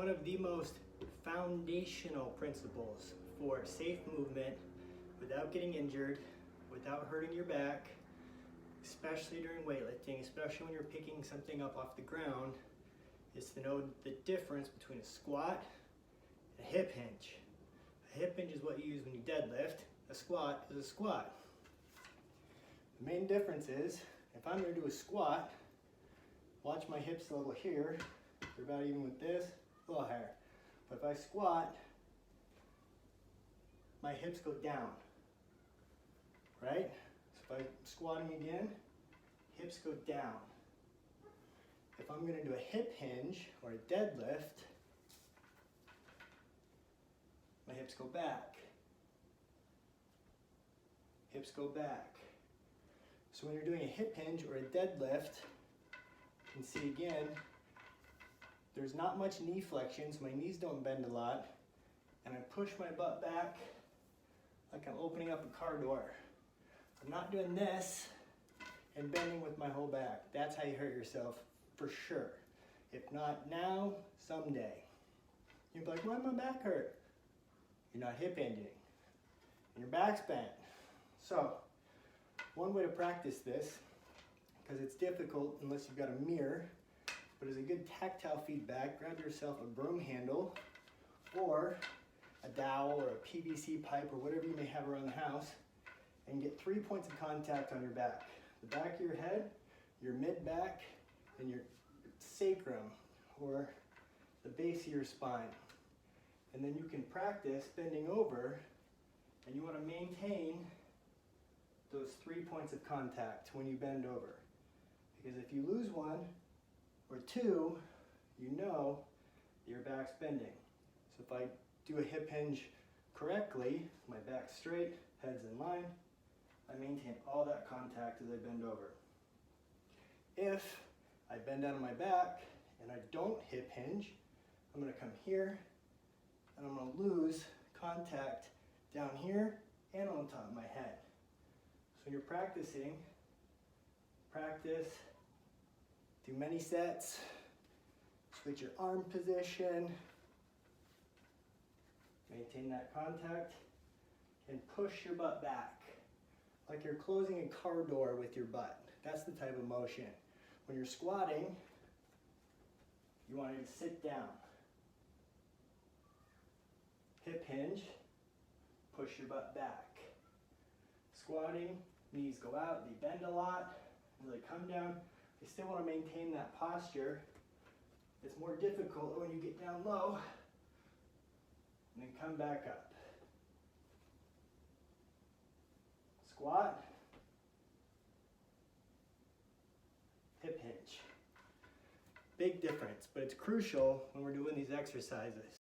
one of the most foundational principles for safe movement without getting injured, without hurting your back, especially during weightlifting, especially when you're picking something up off the ground, is to know the difference between a squat and a hip hinge. A hip hinge is what you use when you deadlift. A squat is a squat. The main difference is, if I'm going to do a squat, watch my hips level here. They're about even with this, a little higher. But if I squat, my hips go down, right? So if I'm squatting again, hips go down. If I'm going to do a hip hinge or a deadlift, my hips go back. Hips go back. So when you're doing a hip hinge or a deadlift, you can see again, there's not much knee flexion, so my knees don't bend a lot, and I push my butt back like I'm opening up a car door. I'm not doing this and bending with my whole back. That's how you hurt yourself for sure. If not now, someday. You'll be like, why my back hurt? You're not hip hinging, and your back's bent. So, one way to practice this, because it's difficult unless you've got a mirror, but as a good tactile feedback, grab yourself a broom handle or a dowel or a PVC pipe or whatever you may have around the house, and get 3 points of contact on your back. The back of your head, your mid-back, and your sacrum, or the base of your spine. And then you can practice bending over, and you want to maintain those 3 points of contact when you bend over. Because if you lose one or two, you know that your back's bending. So if I do a hip hinge correctly, my back's straight, head's in line, I maintain all that contact as I bend over. If I bend down on my back and I don't hip hinge, I'm going to come here and I'm going to lose contact down here and on top of my head. So when you're practicing, practice, do many sets, switch your arm position, maintain that contact, and push your butt back like you're closing a car door with your butt. That's the type of motion. When you're squatting, you want to sit down. Hip hinge, push your butt back. Squatting, knees go out, they bend a lot, as they come down. You still want to maintain that posture. It's more difficult when you get down low, and then come back up. Squat, hip hinge. Big difference, but it's crucial when we're doing these exercises.